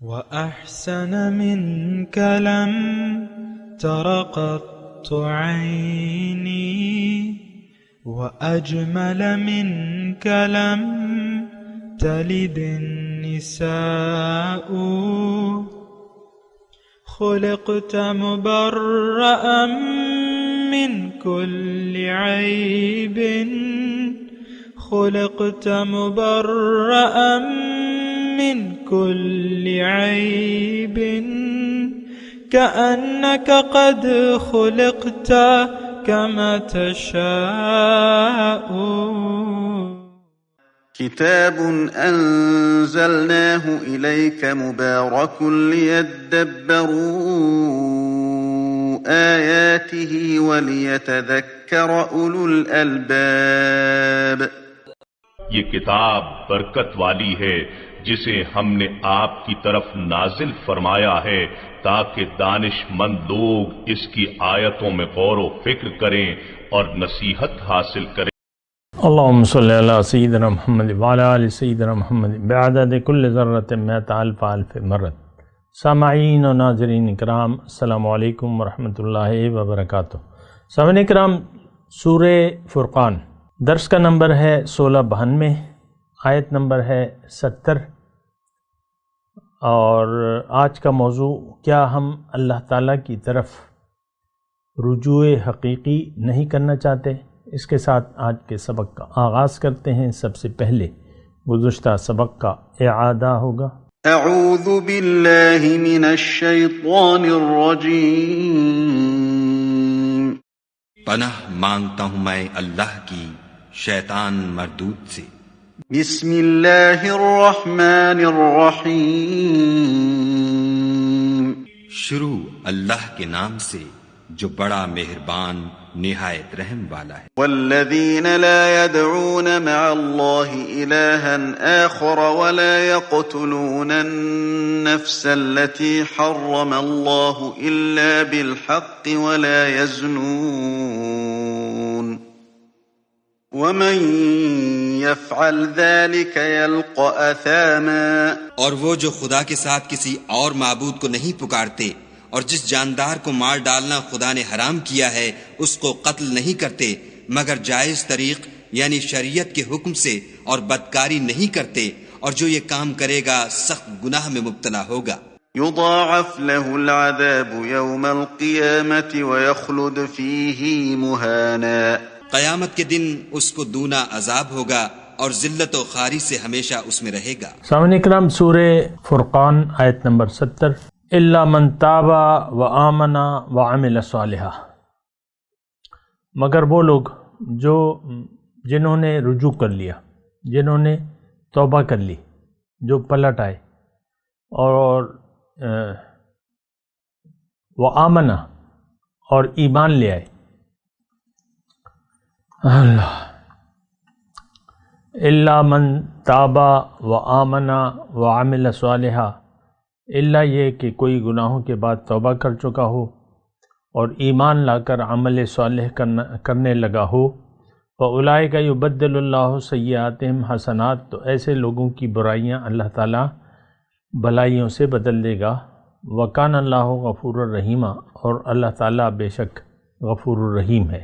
وأحسن منك لم تر قط عيني وأجمل منك لم تلد النساء خلقت مبرأ من كل عيب خلقت مبرأ من كل عيب كأنك قد خلقت كما تشاء. كتاب أنزلناه إليك مبارك ليدبروا آياته وليتذكر أولو الألباب. یہ کتاب برکت والی ہے جسے ہم نے آپ کی طرف نازل فرمایا ہے تاکہ دانش مند لوگ اس کی آیتوں میں غور و فکر کریں اور نصیحت حاصل کریں. اللہم صلی علی سیدنا محمد وعلی آل سیدنا محمد بعدد کل ذرۃ مئۃ الف الف مرت. سامعین و ناظرین اکرام، السلام علیکم ورحمۃ اللہ وبرکاتہ. سامعین اکرام، سورہ فرقان درس کا نمبر ہے 1692، آیت نمبر ہے 70، اور آج کا موضوع کیا ہم اللہ تعالیٰ کی طرف رجوع حقیقی نہیں کرنا چاہتے. اس کے ساتھ آج کے سبق کا آغاز کرتے ہیں. سب سے پہلے گزشتہ سبق کا اعادہ ہوگا. اعوذ باللہ من الشیطان الرجیم. پناہ مانگتا ہوں میں اللہ کی شیطان مردود سے. بسم اللہ الرحمن الرحیم. شروع اللہ کے نام سے جو بڑا مہربان نہایت رحم والا ہے. والذین لا يدعون مع اللہ الہا آخر ولا يقتلون النفس التي حرم اللہ الا بالحق ولا يزنون ومن يفعل ذلك يلقى اثاما. اور وہ جو خدا کے ساتھ کسی اور معبود کو نہیں پکارتے اور جس جاندار کو مار ڈالنا خدا نے حرام کیا ہے اس کو قتل نہیں کرتے مگر جائز طریق یعنی شریعت کے حکم سے، اور بدکاری نہیں کرتے، اور جو یہ کام کرے گا سخت گناہ میں مبتلا ہوگا. يضاعف له العذاب يوم القيامة ويخلد فيه مهانا. قیامت کے دن اس کو دونا عذاب ہوگا اور ذلت و خواری سے ہمیشہ اس میں رہے گا. سامعین اکرام، سورہ فرقان آیت نمبر 70. الا من تاب و آمن و عمل صالحا. مگر وہ لوگ جنہوں نے رجوع کر لیا، جنہوں نے توبہ کر لی، جو پلٹ آئے اور و آمن اور ایمان لے آئے. اللہ. الا من تاب و آمن و عمل صالحا، اللہ یہ کہ کوئی گناہوں کے بعد توبہ کر چکا ہو اور ایمان لا کر عمل صالح کرنے لگا ہو. فَأُولَئِكَ يُبَدِّلُ اللَّهُ سَيِّئَاتِهِمْ حسنات، تو ایسے لوگوں کی برائیاں اللہ تعالیٰ بھلائیوں سے بدل دے گا. وَكَانَ اللَّهُ غَفُورًا رَحِيمًا، اور اللہ تعالیٰ بے شک غفور الرحیم ہے.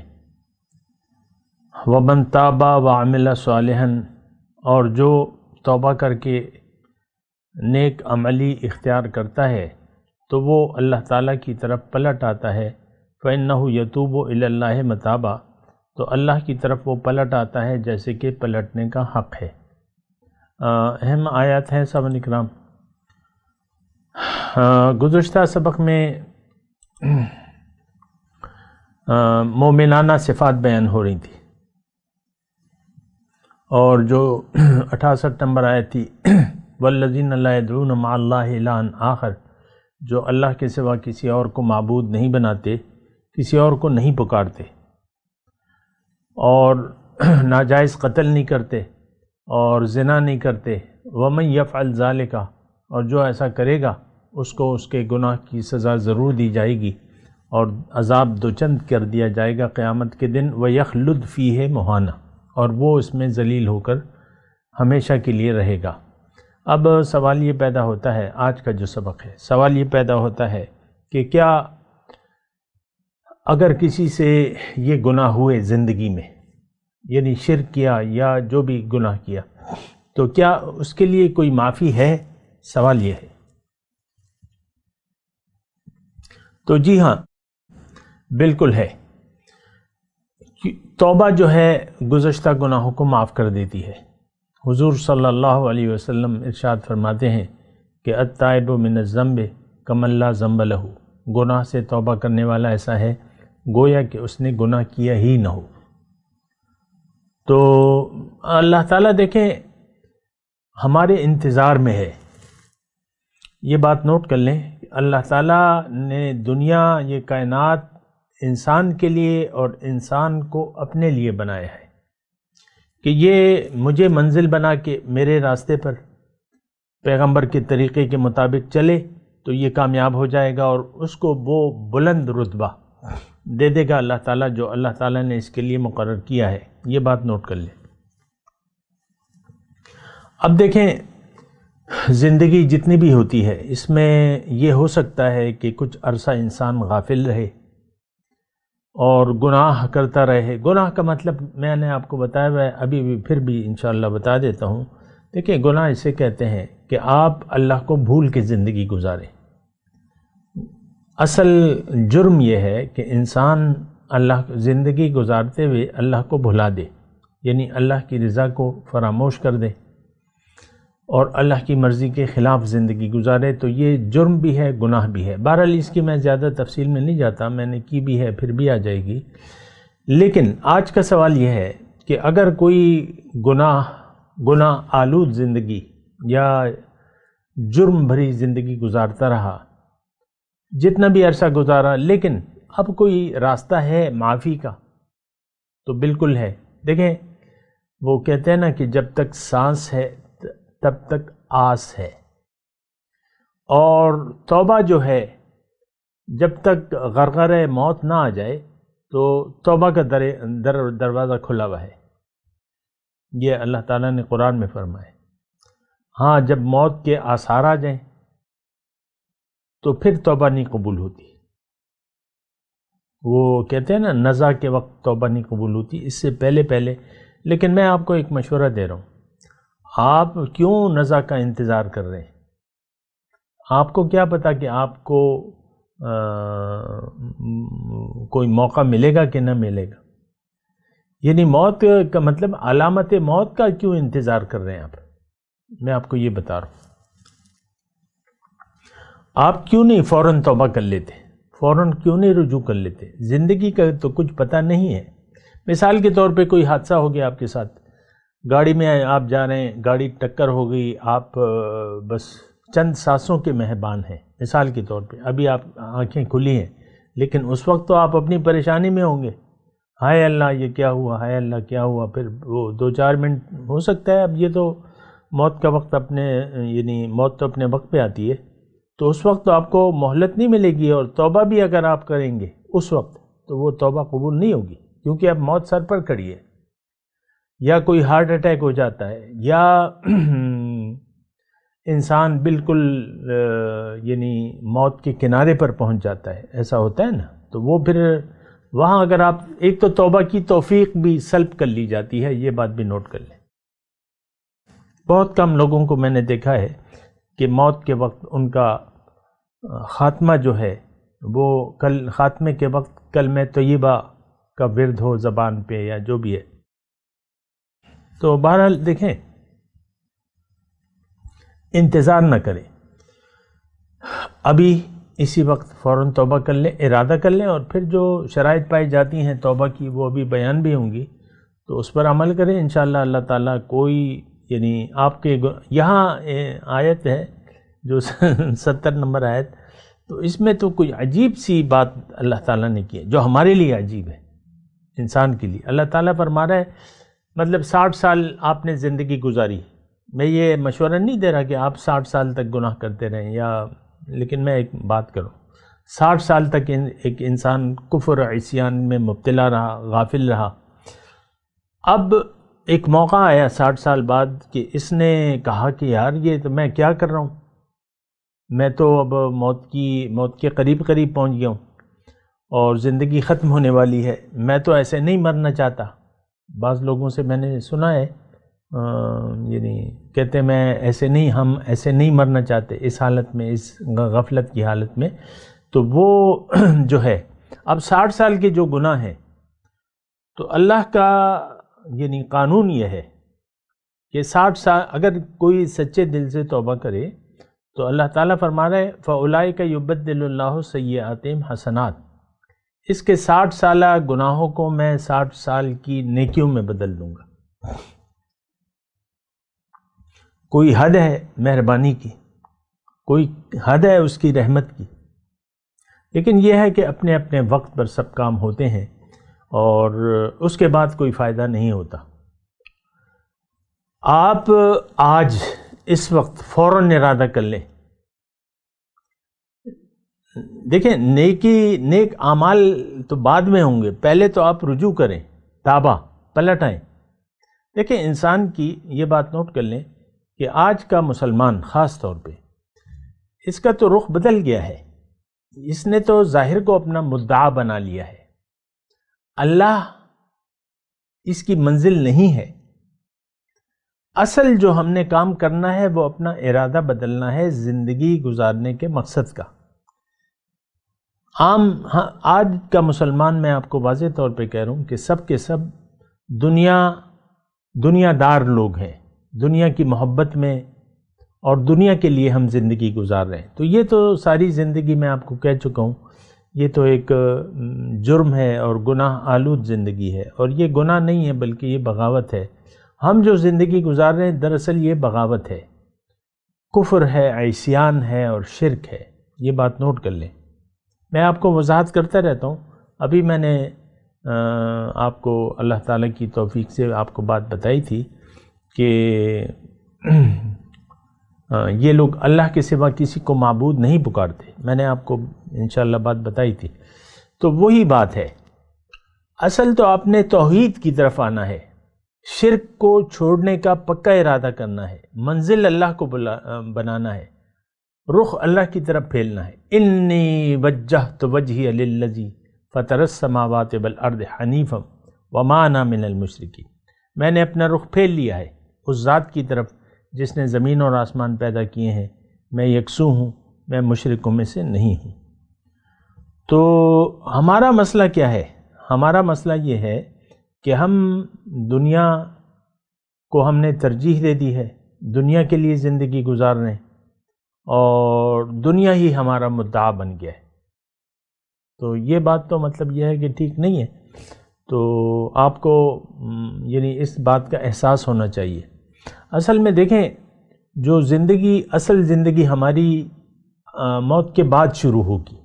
وَمَن تَابَ وَعَمِلَ صَالِحًا، اور جو توبہ کر کے نیک عملی اختیار کرتا ہے تو وہ اللہ تعالیٰ کی طرف پلٹ آتا ہے. فَإِنَّهُ يَتُوبُ إِلَى اللَّهِ مَتَابًا، تو اللہ کی طرف وہ پلٹ آتا ہے جیسے کہ پلٹنے کا حق ہے. اہم آیات ہیں سامعین اکرام. گزشتہ سبق میں مومنانہ صفات بیان ہو رہی تھی، اور جو 68 نمبر آیت تھی والذین لا يدعون مع اللہ الہا آخر، جو اللہ کے سوا کسی اور کو معبود نہیں بناتے، کسی اور کو نہیں پکارتے، اور ناجائز قتل نہیں کرتے اور زنا نہیں کرتے. ومن یفعل ذالک، اور جو ایسا کرے گا اس کو اس کے گناہ کی سزا ضرور دی جائے گی اور عذاب دوچند کر دیا جائے گا قیامت کے دن. وَيَخْلُدْ فِيهِ مُهَانًا، اور وہ اس میں ذلیل ہو کر ہمیشہ کے لیے رہے گا. اب سوال یہ پیدا ہوتا ہے، آج کا جو سبق ہے، سوال یہ پیدا ہوتا ہے کہ کیا اگر کسی سے یہ گناہ ہوئے زندگی میں، یعنی شرک کیا یا جو بھی گناہ کیا، تو کیا اس کے لیے کوئی معافی ہے؟ سوال یہ ہے۔ تو جی ہاں، بالکل ہے۔ توبہ جو ہے گزشتہ گناہوں کو معاف کر دیتی ہے۔ حضور صلی اللہ علیہ وسلم ارشاد فرماتے ہیں کہ التائب من الذنب کمن لا ذنب لہ، گناہ سے توبہ کرنے والا ایسا ہے گویا کہ اس نے گناہ کیا ہی نہ ہو۔ تو اللہ تعالیٰ دیکھیں ہمارے انتظار میں ہے، یہ بات نوٹ کر لیں، اللہ تعالیٰ نے دنیا، یہ کائنات انسان کے لیے اور انسان کو اپنے لیے بنایا ہے کہ یہ مجھے منزل بنا کے میرے راستے پر پیغمبر کے طریقے کے مطابق چلے تو یہ کامیاب ہو جائے گا، اور اس کو وہ بلند رتبہ دے دے گا اللہ تعالیٰ جو اللہ تعالیٰ نے اس کے لیے مقرر کیا ہے۔ یہ بات نوٹ کر لیں۔ اب دیکھیں زندگی جتنی بھی ہوتی ہے اس میں یہ ہو سکتا ہے کہ کچھ عرصہ انسان غافل رہے اور گناہ کرتا رہے۔ گناہ کا مطلب میں نے آپ کو بتایا ہوا ہے، ابھی بھی پھر بھی انشاءاللہ بتا دیتا ہوں۔ دیکھیں گناہ اسے کہتے ہیں کہ آپ اللہ کو بھول کے زندگی گزاریں۔ اصل جرم یہ ہے کہ انسان اللہ زندگی گزارتے ہوئے اللہ کو بھلا دے، یعنی اللہ کی رضا کو فراموش کر دے اور اللہ کی مرضی کے خلاف زندگی گزارے، تو یہ جرم بھی ہے، گناہ بھی ہے۔ بہرحال اس کی میں زیادہ تفصیل میں نہیں جاتا، میں نے کی بھی ہے، پھر بھی آ جائے گی۔ لیکن آج کا سوال یہ ہے کہ اگر کوئی گناہ آلود زندگی یا جرم بھری زندگی گزارتا رہا، جتنا بھی عرصہ گزارا، لیکن اب کوئی راستہ ہے معافی کا، تو بالکل ہے۔ دیکھیں وہ کہتے ہیں نا کہ جب تک سانس ہے تب تک آس ہے، اور توبہ جو ہے جب تک غرغرہ موت نہ آ جائے تو توبہ کا دروازہ کھلا ہوا ہے، یہ اللہ تعالیٰ نے قرآن میں فرمایا۔ ہاں جب موت کے آثار آ جائیں تو پھر توبہ نہیں قبول ہوتی۔ وہ کہتے ہیں نا نزع کے وقت توبہ نہیں قبول ہوتی، اس سے پہلے۔ لیکن میں آپ کو ایک مشورہ دے رہا ہوں، آپ کیوں نزع کا انتظار کر رہے ہیں؟ آپ کو کیا پتا کہ آپ کو کوئی موقع ملے گا کہ نہ ملے گا؟ یعنی موت کا مطلب علامت موت کا کیوں انتظار کر رہے ہیں آپ؟ میں آپ کو یہ بتا رہا ہوں، آپ کیوں نہیں فوراً توبہ کر لیتے؟ فوراً کیوں نہیں رجوع کر لیتے؟ زندگی کا تو کچھ پتہ نہیں ہے۔ مثال کے طور پہ کوئی حادثہ ہو گیا آپ کے ساتھ، گاڑی میں آپ جا رہے ہیں، گاڑی ٹکر ہو گئی، آپ بس چند سانسوں کے مہربان ہیں مثال کے طور پہ، ابھی آپ آنکھیں کھلی ہیں، لیکن اس وقت تو آپ اپنی پریشانی میں ہوں گے، ہائے اللہ یہ کیا ہوا، ہائے اللہ کیا ہوا، پھر وہ 2-4 منٹ ہو سکتا ہے۔ اب یہ تو موت کا وقت یعنی موت تو اپنے وقت پہ آتی ہے، تو اس وقت تو آپ کو مہلت نہیں ملے گی، اور توبہ بھی اگر آپ کریں گے اس وقت تو وہ توبہ قبول نہیں ہوگی، کیونکہ اب موت سر پر کھڑی ہے، یا کوئی ہارٹ اٹیک ہو جاتا ہے، یا انسان بالکل یعنی موت کے کنارے پر پہنچ جاتا ہے، ایسا ہوتا ہے نا، تو وہ پھر وہاں اگر آپ ایک تو توبہ کی توفیق بھی سلب کر لی جاتی ہے، یہ بات بھی نوٹ کر لیں۔ بہت کم لوگوں کو میں نے دیکھا ہے کہ موت کے وقت ان کا خاتمہ جو ہے وہ خاتمے کے وقت کلمہ طیبہ کا ورد ہو زبان پہ یا جو بھی ہے۔ تو بہرحال دیکھیں انتظار نہ کریں، ابھی اسی وقت فوراً توبہ کر لیں، ارادہ کر لیں، اور پھر جو شرائط پائی جاتی ہیں توبہ کی وہ ابھی بیان بھی ہوں گی، تو اس پر عمل کریں انشاءاللہ۔ اللہ تعالیٰ کوئی یعنی آپ کے یہاں آیت ہے جو 70 نمبر آیت، تو اس میں تو کوئی عجیب سی بات اللہ تعالیٰ نے کی ہے جو ہمارے لیے عجیب ہے، انسان کے لیے۔ اللہ تعالیٰ فرما رہا ہے مطلب 60 سال آپ نے زندگی گزاری، میں یہ مشورہ نہیں دے رہا کہ آپ 60 سال تک گناہ کرتے رہیں، لیکن میں ایک بات کروں، 60 سال تک ایک انسان کفر عصیان میں مبتلا رہا، غافل رہا، اب ایک موقع آیا 60 سال بعد کہ اس نے کہا کہ یار یہ تو میں کیا کر رہا ہوں، میں تو اب موت کے قریب پہنچ گیا ہوں اور زندگی ختم ہونے والی ہے، میں تو ایسے نہیں مرنا چاہتا۔ بعض لوگوں سے میں نے سنا ہے یعنی کہتے ہیں ہم ایسے نہیں مرنا چاہتے اس حالت میں، اس غفلت کی حالت میں۔ تو وہ جو ہے اب 60 سال کے جو گناہ ہیں، تو اللہ کا یعنی قانون یہ ہے کہ 60 سال اگر کوئی سچے دل سے توبہ کرے تو اللہ تعالیٰ فرما رہا ہے فَأُولَئِكَ يُبَدِّلُ اللَّهُ سَيِّئَاتِهِمْ حَسَنَاتٍ، اس کے 60 سالہ گناہوں کو میں 60 سال کی نیکیوں میں بدل دوں گا۔ کوئی حد ہے مہربانی کی، کوئی حد ہے اس کی رحمت کی، لیکن یہ ہے کہ اپنے اپنے وقت پر سب کام ہوتے ہیں اور اس کے بعد کوئی فائدہ نہیں ہوتا۔ آپ آج اس وقت فوراً ارادہ کر لیں۔ دیکھیں نیک اعمال تو بعد میں ہوں گے، پہلے تو آپ رجوع کریں، توبہ پلٹ آئیں۔ دیکھیں انسان کی یہ بات نوٹ کر لیں کہ آج کا مسلمان خاص طور پہ اس کا تو رخ بدل گیا ہے، اس نے تو ظاہر کو اپنا مدعا بنا لیا ہے، اللہ اس کی منزل نہیں ہے۔ اصل جو ہم نے کام کرنا ہے وہ اپنا ارادہ بدلنا ہے زندگی گزارنے کے مقصد کا۔ آج کا مسلمان میں آپ کو واضح طور پہ کہہ رہا ہوں کہ سب کے سب دنیا دار لوگ ہیں، دنیا کی محبت میں اور دنیا کے لیے ہم زندگی گزار رہے ہیں۔ تو یہ تو ساری زندگی میں آپ کو کہہ چکا ہوں، یہ تو ایک جرم ہے اور گناہ آلود زندگی ہے، اور یہ گناہ نہیں ہے بلکہ یہ بغاوت ہے۔ ہم جو زندگی گزار رہے ہیں دراصل یہ بغاوت ہے، کفر ہے، عصیان ہے اور شرک ہے، یہ بات نوٹ کر لیں۔ میں آپ کو وضاحت کرتا رہتا ہوں، ابھی میں نے آپ کو اللہ تعالیٰ کی توفیق سے آپ کو بات بتائی تھی کہ یہ لوگ اللہ کے سوا کسی کو معبود نہیں پکارتے، میں نے آپ کو انشاءاللہ بات بتائی تھی۔ تو وہی بات ہے، اصل تو آپ نے توحید کی طرف آنا ہے، شرک کو چھوڑنے کا پکا ارادہ کرنا ہے، منزل اللہ کو بنانا ہے، رخ اللہ کی طرف پھیلنا ہے۔ انی وجہت وجہی للذی فطر السماوات والارض حنیفا وما انا من المشرکین، میں نے اپنا رخ پھیل لیا ہے اس ذات کی طرف جس نے زمین اور آسمان پیدا کیے ہیں، میں یکسو ہوں، میں مشرکوں میں سے نہیں ہوں۔ تو ہمارا مسئلہ کیا ہے؟ ہمارا مسئلہ یہ ہے کہ ہم دنیا کو ہم نے ترجیح دے دی ہے، دنیا کے لیے زندگی گزار رہے ہیں اور دنیا ہی ہمارا مدعا بن گیا ہے۔ تو یہ بات تو مطلب یہ ہے کہ ٹھیک نہیں ہے۔ تو آپ کو یعنی اس بات کا احساس ہونا چاہیے۔ اصل میں دیکھیں جو اصل زندگی ہماری موت کے بعد شروع ہوگی،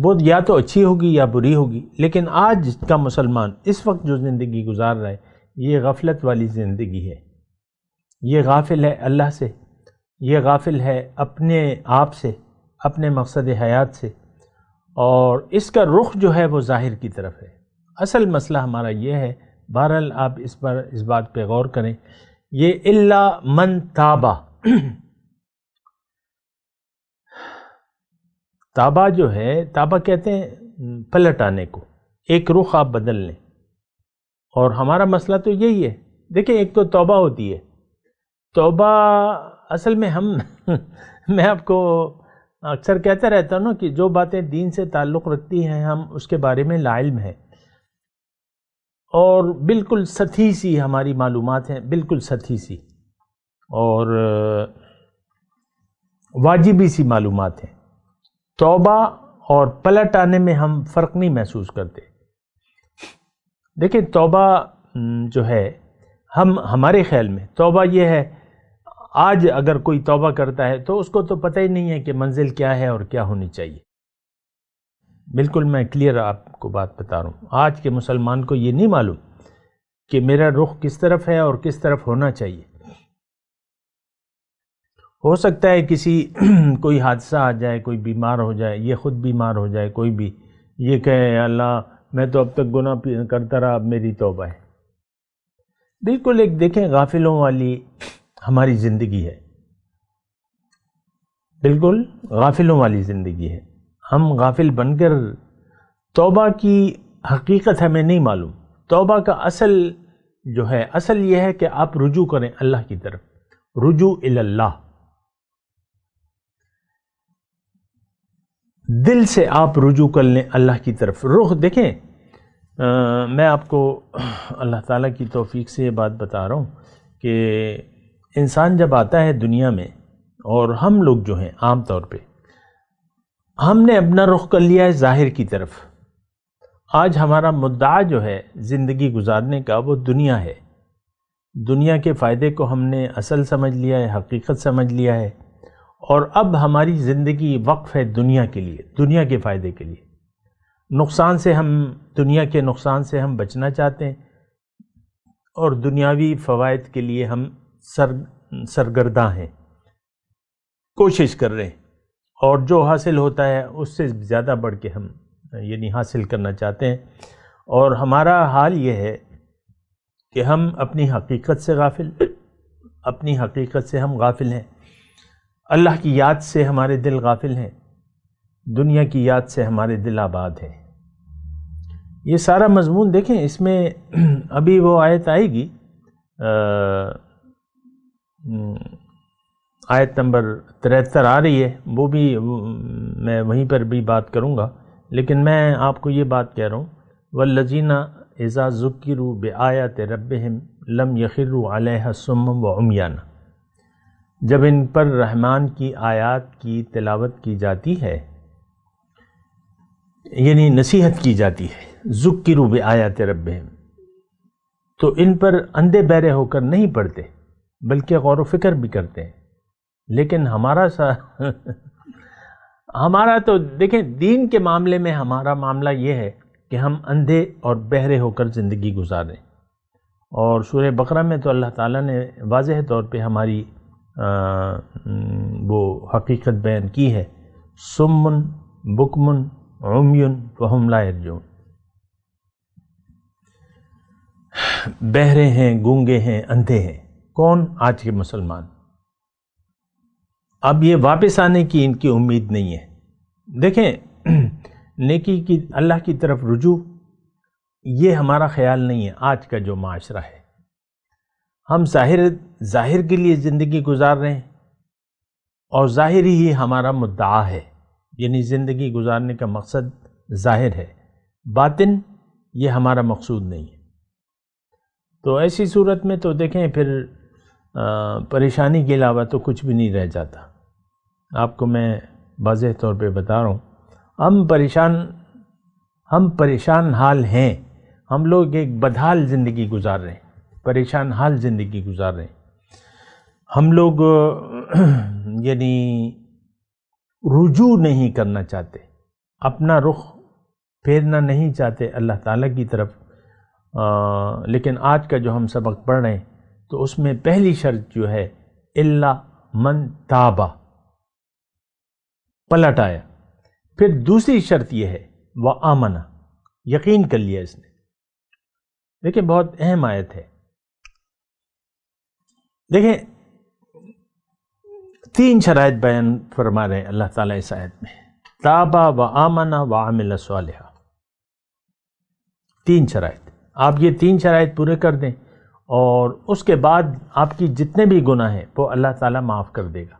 وہ یا تو اچھی ہوگی یا بری ہوگی، لیکن آج کا مسلمان اس وقت جو زندگی گزار رہا ہے یہ غفلت والی زندگی ہے، یہ غافل ہے اللہ سے، یہ غافل ہے اپنے آپ سے، اپنے مقصد حیات سے، اور اس کا رخ جو ہے وہ ظاہر کی طرف ہے۔ اصل مسئلہ ہمارا یہ ہے، بہرحال آپ اس بات پہ غور کریں، یہ الا من تابا، تابا جو ہے، تابا کہتے ہیں پلٹ آنے کو، ایک رخ آپ بدل لیں، اور ہمارا مسئلہ تو یہی ہے۔ دیکھیں ایک تو توبہ ہوتی ہے، توبہ اصل میں میں آپ کو اکثر کہتا رہتا ہوں نا کہ جو باتیں دین سے تعلق رکھتی ہیں ہم اس کے بارے میں لا علم ہیں، اور بالکل سطحی سی ہماری معلومات ہیں، بالکل سطحی سی اور واجبی سی معلومات ہیں۔ توبہ اور پلٹ آنے میں ہم فرق نہیں محسوس کرتے۔ دیکھیں توبہ جو ہے ہمارے خیال میں توبہ یہ ہے، آج اگر کوئی توبہ کرتا ہے تو اس کو تو پتہ ہی نہیں ہے کہ منزل کیا ہے اور کیا ہونی چاہیے۔ بالکل میں کلیئر آپ کو بات بتا رہا ہوں، آج کے مسلمان کو یہ نہیں معلوم کہ میرا رخ کس طرف ہے اور کس طرف ہونا چاہیے۔ ہو سکتا ہے کوئی حادثہ آ جائے، کوئی بیمار ہو جائے، یہ خود بیمار ہو جائے، کوئی بھی یہ کہے اللہ میں تو اب تک گناہ کرتا رہا، اب میری توبہ ہے۔ بالکل ایک دیکھیں غافلوں والی ہماری زندگی ہے، بالکل غافلوں والی زندگی ہے. ہم غافل بن کر توبہ کی حقیقت ہمیں نہیں معلوم. توبہ کا اصل جو ہے، اصل یہ ہے کہ آپ رجوع کریں اللہ کی طرف، رجوع الی اللہ. دل سے آپ رجوع کر لیں اللہ کی طرف. رخ دیکھیں، میں آپ کو اللہ تعالیٰ کی توفیق سے یہ بات بتا رہا ہوں کہ انسان جب آتا ہے دنیا میں، اور ہم لوگ جو ہیں عام طور پہ ہم نے اپنا رخ کر لیا ہے ظاہر کی طرف. آج ہمارا مدعا جو ہے زندگی گزارنے کا وہ دنیا ہے. دنیا کے فائدے کو ہم نے اصل سمجھ لیا ہے، حقیقت سمجھ لیا ہے، اور اب ہماری زندگی وقف ہے دنیا کے لیے، دنیا کے فائدے کے لیے. نقصان سے ہم، دنیا کے نقصان سے ہم بچنا چاہتے ہیں، اور دنیاوی فوائد کے لیے ہم سرگرداں ہیں، کوشش کر رہے ہیں، اور جو حاصل ہوتا ہے اس سے زیادہ بڑھ کے ہم یعنی حاصل کرنا چاہتے ہیں. اور ہمارا حال یہ ہے کہ ہم اپنی حقیقت سے غافل، اپنی حقیقت سے ہم غافل ہیں. اللہ کی یاد سے ہمارے دل غافل ہیں، دنیا کی یاد سے ہمارے دل آباد ہیں. یہ سارا مضمون دیکھیں، اس میں ابھی وہ آیت آئے گی، آیت نمبر 73 آ رہی ہے، وہ بھی میں وہیں پر بھی بات کروں گا. لیکن میں آپ کو یہ بات کہہ رہا ہوں، والذین اذا ذکروا بآیات ربہم لم یخروا علیہا صما وعمیانا. جب ان پر رحمان کی آیات کی تلاوت کی جاتی ہے، یعنی نصیحت کی جاتی ہے، ذکروا بآیات ربہم، تو ان پر اندھے بہرے ہو کر نہیں پڑھتے بلکہ غور و فکر بھی کرتے ہیں. لیکن ہمارا تو دیکھیں، دین کے معاملے میں ہمارا معاملہ یہ ہے کہ ہم اندھے اور بہرے ہو کر زندگی گزاریں. اور سورہ بقرہ میں تو اللہ تعالیٰ نے واضح طور پہ ہماری وہ حقیقت بیان کی ہے، صم بکم عمی فہم لا یرجعون. بہرے ہیں، گونگے ہیں، اندھے ہیں. کون؟ آج کے مسلمان. اب یہ واپس آنے کی ان کی امید نہیں ہے. دیکھیں، نیکی کی، اللہ کی طرف رجوع، یہ ہمارا خیال نہیں ہے آج کا جو معاشرہ ہے. ہم ظاہر کے لیے زندگی گزار رہے ہیں، اور ظاہر ہی ہمارا مدعا ہے، یعنی زندگی گزارنے کا مقصد ظاہر ہے، باطن یہ ہمارا مقصود نہیں ہے. تو ایسی صورت میں تو دیکھیں پھر پریشانی کے علاوہ تو کچھ بھی نہیں رہ جاتا. آپ کو میں واضح طور پہ بتا رہا ہوں، ہم پریشان حال ہیں. ہم لوگ ایک بدحال زندگی گزار رہے ہیں، پریشان حال زندگی گزار رہے ہیں. ہم لوگ یعنی رجوع نہیں کرنا چاہتے، اپنا رخ پھیرنا نہیں چاہتے اللہ تعالیٰ کی طرف. لیکن آج کا جو ہم سبق پڑھ رہے ہیں تو اس میں پہلی شرط جو ہے الا من تابا، پلٹ آیا. پھر دوسری شرط یہ ہے وآمنا، یقین کر لیا اس نے. دیکھیں بہت اہم آیت ہے. دیکھیں 3 شرائط بیان فرما رہے ہیں اللہ تعالیٰ اس آیت میں، تابا وآمنا وعمل صالحا. 3 شرائط. آپ یہ 3 شرائط پورے کر دیں اور اس کے بعد آپ کی جتنے بھی گناہ ہیں وہ اللہ تعالیٰ معاف کر دے گا.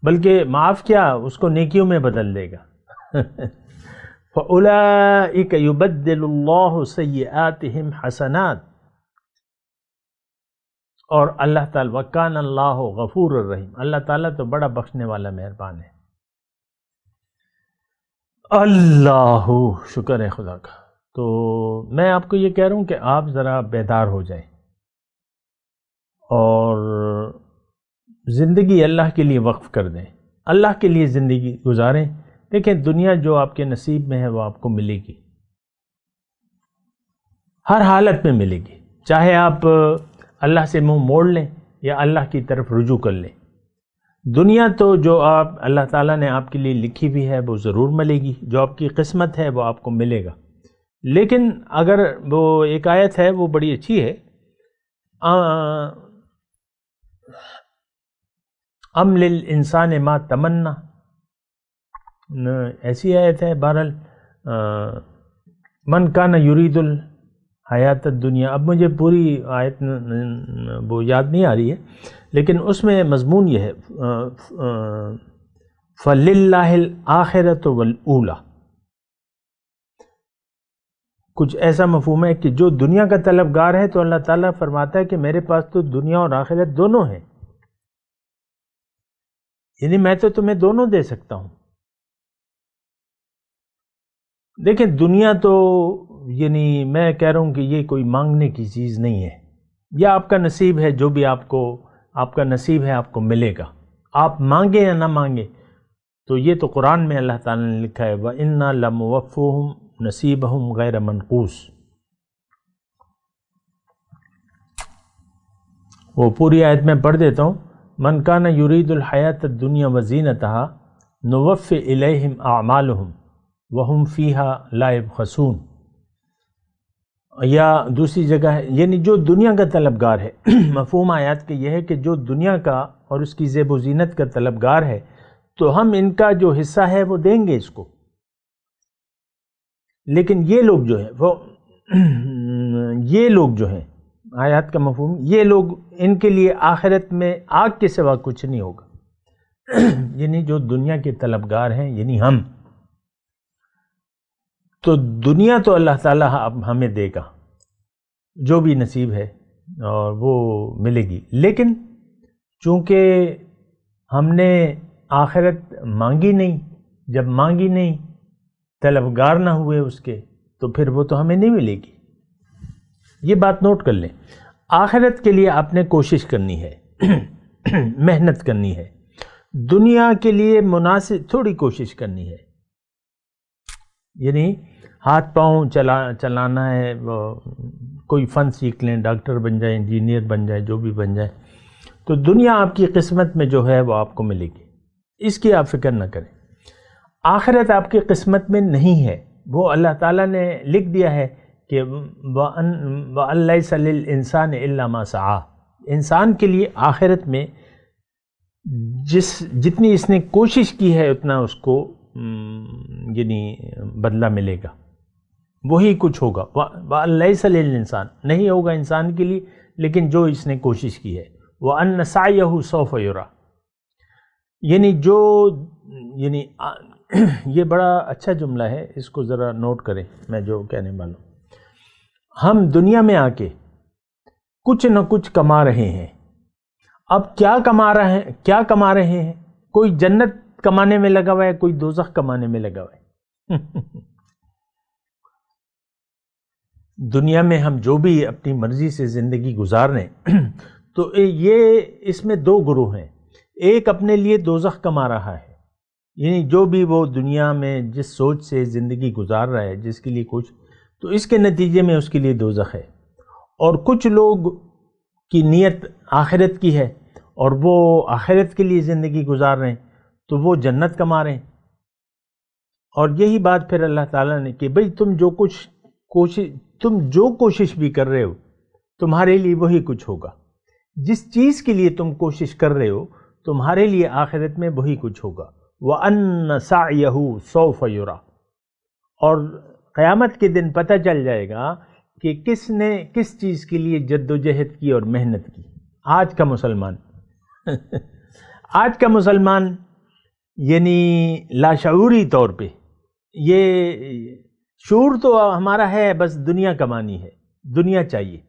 بلکہ معاف کیا، اس کو نیکیوں میں بدل دے گا. فَأُولَئِكَ يُبَدِّلُ اللَّهُ سَيِّئَاتِهِمْ حَسَنَاتٍ. اور اللہ تعالیٰ وَكَانَ اللَّهُ غَفُورًا رَحِيمًا، اللہ تعالیٰ تو بڑا بخشنے والا مہربان ہے. اللہ شکر ہے خدا کا. تو میں آپ کو یہ کہہ رہا ہوں کہ آپ ذرا بیدار ہو جائیں اور زندگی اللہ کے لیے وقف کر دیں، اللہ کے لیے زندگی گزاریں. دیکھیں دنیا جو آپ کے نصیب میں ہے وہ آپ کو ملے گی، ہر حالت میں ملے گی، چاہے آپ اللہ سے منہ موڑ لیں یا اللہ کی طرف رجوع کر لیں. دنیا تو جو اللہ تعالیٰ نے آپ کے لیے لکھی بھی ہے وہ ضرور ملے گی، جو آپ کی قسمت ہے وہ آپ کو ملے گا. لیکن اگر وہ ایک آیت ہے وہ بڑی اچھی ہے ام للانسان ما تمنا، ایسی آیت ہے. بہرحال من کان یرید الحیات الدنیا، اب مجھے پوری آیت وہ یاد نہیں آ رہی ہے، لیکن اس میں مضمون یہ ہے فَلِلَّهِ الْآخِرَةُ وَالْأُولَى. کچھ ایسا مفہوم ہے کہ جو دنیا کا طلبگار ہے تو اللہ تعالیٰ فرماتا ہے کہ میرے پاس تو دنیا اور آخرت دونوں ہیں، یعنی میں تو تمہیں دونوں دے سکتا ہوں. دیکھیں دنیا تو یعنی میں کہہ رہا ہوں کہ یہ کوئی مانگنے کی چیز نہیں ہے، یہ آپ کا نصیب ہے، جو بھی آپ کا نصیب ہے آپ کو ملے گا، آپ مانگیں یا نہ مانگیں. تو یہ تو قرآن میں اللہ تعالیٰ نے لکھا ہے وَإِنَّا لَمُوَفُّوهُمْ نَصِيبَهُمْ غَيْرَ مَنْقُوص. وہ پوری آیت میں پڑھ دیتا ہوں. من کان یرید الحیات الدنیا وزینتها نوفی الیہم اعمالہم وہم فیہا لا یبخسون. یا دوسری جگہ ہے یعنی جو دنیا کا طلبگار ہے مفہوم آیات کے یہ ہے کہ جو دنیا کا اور اس کی زیب و زینت کا طلبگار ہے تو ہم ان کا جو حصہ ہے وہ دیں گے اس کو. لیکن یہ لوگ جو ہیں آیات کا مفہوم، یہ لوگ ان کے لیے آخرت میں آگ کے سوا کچھ نہیں ہوگا. یعنی جو دنیا کے طلبگار ہیں یعنی ہم، تو دنیا تو اللہ تعالیٰ ہمیں دے گا جو بھی نصیب ہے اور وہ ملے گی. لیکن چونکہ ہم نے آخرت مانگی نہیں، جب مانگی نہیں طلبگار نہ ہوئے اس کے، تو پھر وہ تو ہمیں نہیں ملے گی. یہ بات نوٹ کر لیں. آخرت کے لیے آپ نے کوشش کرنی ہے، محنت کرنی ہے. دنیا کے لیے مناسب تھوڑی کوشش کرنی ہے، یعنی ہاتھ پاؤں چلانا ہے، کوئی فن سیکھ لیں، ڈاکٹر بن جائیں، انجینئر بن جائیں، جو بھی بن جائیں، تو دنیا آپ کی قسمت میں جو ہے وہ آپ کو ملے گی، اس کی آپ فکر نہ کریں. آخرت آپ کی قسمت میں نہیں ہے، وہ اللہ تعالیٰ نے لکھ دیا ہے کہ وَأَن لَيْسَ لِلْإِنسَانِ إِلَّا مَا سَعَىٰ. انسان کے لیے آخرت میں جتنی اس نے کوشش کی ہے اتنا اس کو یعنی بدلہ ملے گا، وہی کچھ ہوگا. وَأَن لَيْسَ لِلْإِنسَانِ، نہیں ہوگا انسان کے لیے لیکن جو اس نے کوشش کی ہے. وَأَنَّ سَعْيَهُ سَوْفَ يُرَىٰ، یعنی یہ بڑا اچھا جملہ ہے، اس کو ذرا نوٹ کریں میں جو کہنے والا ہوں. ہم دنیا میں آ کے کچھ نہ کچھ کما رہے ہیں. اب کیا کما رہے ہیں؟ کوئی جنت کمانے میں لگا ہوا ہے، کوئی دوزخ کمانے میں لگا ہوا ہے. دنیا میں ہم جو بھی اپنی مرضی سے زندگی گزار رہے ہیں تو یہ اس میں دو گروہ ہیں. ایک اپنے لیے دوزخ کما رہا ہے، یعنی جو بھی وہ دنیا میں جس سوچ سے زندگی گزار رہا ہے، جس کے لیے کچھ، تو اس کے نتیجے میں اس کے لیے دوزخ ہے. اور کچھ لوگ کی نیت آخرت کی ہے اور وہ آخرت کے لیے زندگی گزار رہے ہیں تو وہ جنت کما رہے ہیں. اور یہی بات پھر اللہ تعالیٰ نے کہ بھئی تم جو کوشش بھی کر رہے ہو تمہارے لیے وہی کچھ ہوگا. جس چیز کے لیے تم کوشش کر رہے ہو تمہارے لیے آخرت میں وہی کچھ ہوگا. وَأَنَّ سَعْيَهُ سَوْفَ يُرَىٰ. اور قیامت کے دن پتہ چل جائے گا کہ کس نے کس چیز کے لیے جد و جہد کی اور محنت کی. آج کا مسلمان یعنی لاشعوری طور پہ یہ شعور تو ہمارا ہے بس دنیا کمانی ہے، دنیا چاہیے.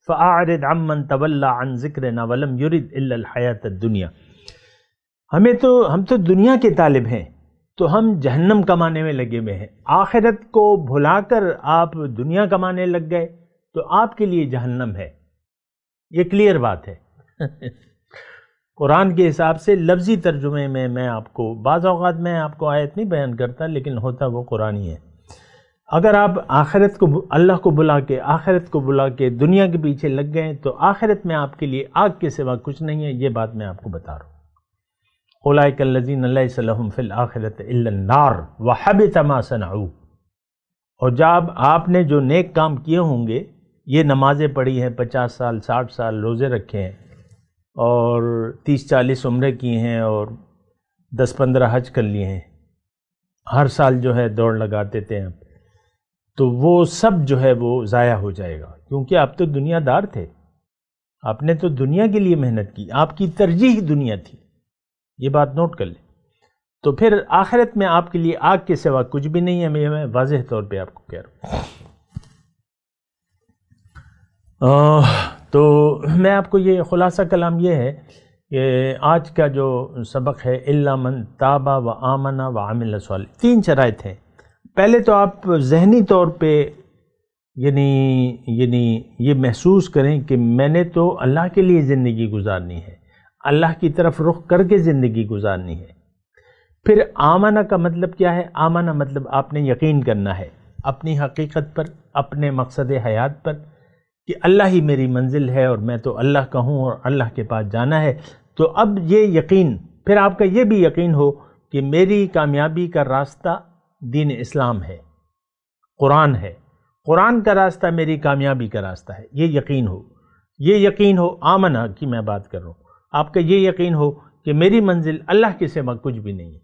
فَأَعْرِضْ عَمَّنْ تَوَلَّىٰ عَنْ ذِكْرِنَا وَلَمْ يُرِدْ إِلَّا الْحَيَاةَ الدُّنْيَا. ہم تو دنیا کے طالب ہیں تو ہم جہنم کمانے میں لگے ہوئے ہیں. آخرت کو بھلا کر آپ دنیا کمانے لگ گئے تو آپ کے لیے جہنم ہے. یہ کلیئر بات ہے. قرآن کے حساب سے لفظی ترجمے میں میں آپ کو بعض اوقات میں آپ کو آیت نہیں بیان کرتا لیکن ہوتا وہ قرآن ہی ہے. اگر آپ آخرت کو اللہ کو بلا کے آخرت کو بلا کے دنیا کے پیچھے لگ گئے تو آخرت میں آپ کے لیے آگ کے سوا کچھ نہیں ہے. یہ بات میں آپ کو بتا رہا ہوں. اولئک الذین لیس لہم فی الآخرۃ الا النار وحبط ما صنعوا. اور جب آپ نے جو نیک کام کیے ہوں گے یہ نمازیں پڑھی ہیں، 50 سال 60 سال روزے رکھے ہیں اور 30-40 عمرے کی ہیں اور 10-15 حج کر لیے ہیں، ہر سال جو ہے دوڑ لگاتے تھے آپ، تو وہ سب جو ہے وہ ضائع ہو جائے گا، کیونکہ آپ تو دنیا دار تھے، آپ نے تو دنیا کے لیے محنت کی، آپ کی ترجیح دنیا تھی، یہ بات نوٹ کر لیں۔ تو پھر آخرت میں آپ کے لیے آگ کے سوا کچھ بھی نہیں ہے، میں واضح طور پہ آپ کو کہہ رہا ہوں۔ تو میں آپ کو یہ خلاصہ کلام یہ ہے کہ آج کا جو سبق ہے الا من تاب و آمن و عمل صالح، 3 شرائط ہیں۔ پہلے تو آپ ذہنی طور پہ یعنی یہ محسوس کریں کہ میں نے تو اللہ کے لیے زندگی گزارنی ہے، اللہ کی طرف رخ کر کے زندگی گزارنی ہے۔ پھر آمنہ کا مطلب کیا ہے؟ آمنہ مطلب آپ نے یقین کرنا ہے اپنی حقیقت پر، اپنے مقصد حیات پر، کہ اللہ ہی میری منزل ہے اور میں تو اللہ کا ہوں اور اللہ کے پاس جانا ہے۔ تو اب یہ یقین، پھر آپ کا یہ بھی یقین ہو کہ میری کامیابی کا راستہ دین اسلام ہے، قرآن ہے، قرآن کا راستہ میری کامیابی کا راستہ ہے، یہ یقین ہو، آمنہ کی میں بات کر رہا ہوں، آپ کا یہ یقین ہو کہ میری منزل اللہ کے سوا کچھ بھی نہیں ہے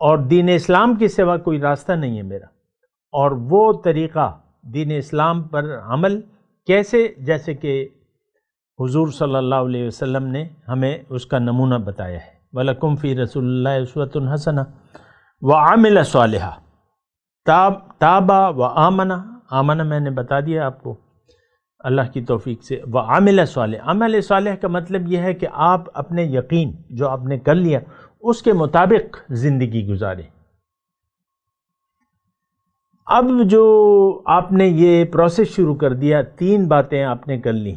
اور دین اسلام کے سوا کوئی راستہ نہیں ہے میرا، اور وہ طریقہ دین اسلام پر عمل کیسے، جیسے کہ حضور صلی اللہ علیہ وسلم نے ہمیں اس کا نمونہ بتایا ہے، وَلَكُمْ فِي رَسُولِ اللَّهِ أُسْوَةٌ حَسَنَةٌ وَعَمِلَ صَالِحًا، تابا و آمنہ میں نے بتا دیا آپ کو اللہ کی توفیق سے، وَعَمِلَ صَالِحًا، عمل صالح کا مطلب یہ ہے کہ آپ اپنے یقین جو آپ نے کر لیا اس کے مطابق زندگی گزاریں۔ اب جو آپ نے یہ پروسیس شروع کر دیا، 3 باتیں آپ نے کر لی،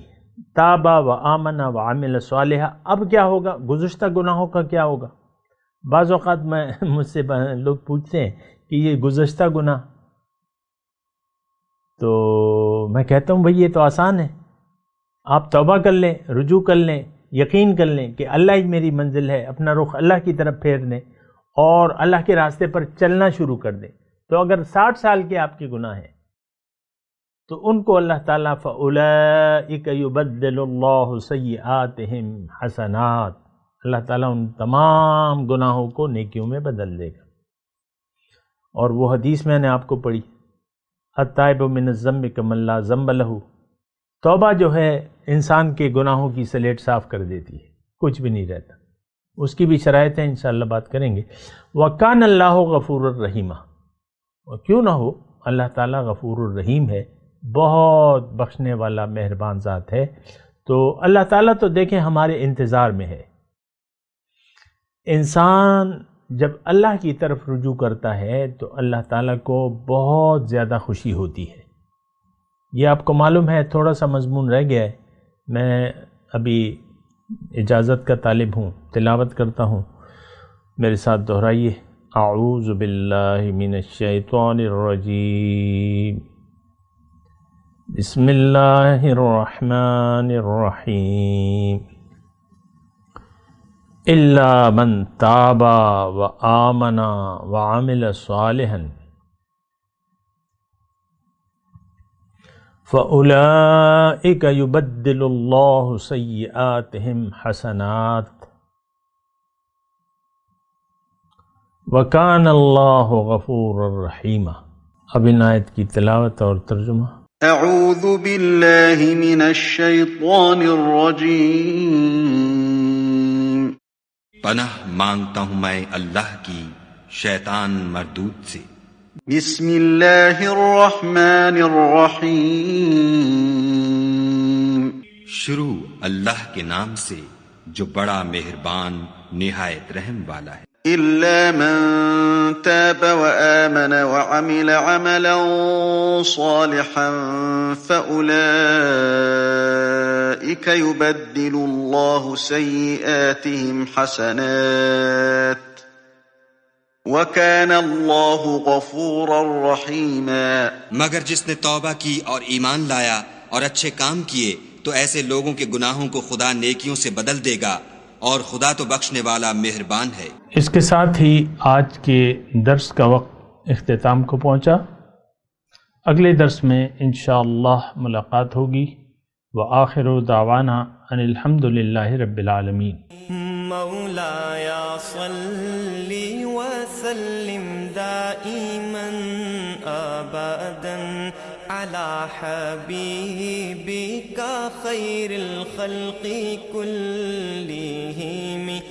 تابا و آمن و عمل صالحہ، اب کیا ہوگا؟ گزشتہ گناہوں کا کیا ہوگا؟ بعض اوقات مجھ سے لوگ پوچھتے ہیں کہ یہ گزشتہ گناہ، تو میں کہتا ہوں بھئی یہ تو آسان ہے، آپ توبہ کر لیں، رجوع کر لیں، یقین کر لیں کہ اللہ ہی میری منزل ہے، اپنا رخ اللہ کی طرف پھیر دیں اور اللہ کے راستے پر چلنا شروع کر دیں۔ تو اگر 60 سال کے آپ کے گناہ ہیں تو ان کو اللہ تعالیٰ فَأُولَئِكَ يُبَدِّلُ اللَّهُ سَيِّئَاتِهِمْ حَسَنَاتٍ، اللہ تعالیٰ ان تمام گناہوں کو نیکیوں میں بدل دے گا۔ اور وہ حدیث میں نے آپ کو پڑھی، التائب من الذنب کمن لا ذنب لہ، توبہ جو ہے انسان کے گناہوں کی سلیٹ صاف کر دیتی ہے، کچھ بھی نہیں رہتا۔ اس کی بھی شرائط ہیں، انشاءاللہ بات کریں گے۔ وَكَانَ اللَّهُ غَفُورًا رَحِيمًا، اور کیوں نہ ہو، اللہ تعالیٰ غفور الرحیم ہے، بہت بخشنے والا مہربان ذات ہے۔ تو اللہ تعالیٰ تو دیکھیں ہمارے انتظار میں ہے۔ انسان جب اللہ کی طرف رجوع کرتا ہے تو اللہ تعالیٰ کو بہت زیادہ خوشی ہوتی ہے۔ یہ آپ کو معلوم ہے، تھوڑا سا مضمون رہ گیا ہے، میں ابھی اجازت کا طالب ہوں، تلاوت کرتا ہوں، میرے ساتھ دہرائیے۔ اعوذ باللہ من الشیطان الرجیم، بسم اللہ الرحمن الرحیم، الا من تاب و آمن وعمل صالحا فأولئک یبدل اللہ سیئاتہم حسنات وَكَانَ اللَّهُ غَفُورًا رَحِيمًا۔ اب ان آیت کی تلاوت اور ترجمہ۔ اعوذ باللہ من الشیطان الرجیم، پناہ مانگتا ہوں میں اللہ کی شیطان مردود سے۔ بسم اللہ الرحمن الرحیم، شروع اللہ کے نام سے جو بڑا مہربان نہایت رحم والا ہے۔ إلا من تاب وآمن وعمل عملا صالحا فأولئك يبدل الله سيئاتهم حسنات وكان الله غفورا رحيما۔ مگر جس نے توبہ کی اور ایمان لایا اور اچھے کام کیے تو ایسے لوگوں کے گناہوں کو خدا نیکیوں سے بدل دے گا، اور خدا تو بخشنے والا مہربان ہے۔ اس کے ساتھ ہی آج کے درس کا وقت اختتام کو پہنچا۔ اگلے درس میں انشاءاللہ ملاقات ہوگی۔ وآخر دعوانا ان الحمد للہ رب العالمین۔ مولاي صل وسلم دائما ابدا على حبيبك خير الخلق كلهم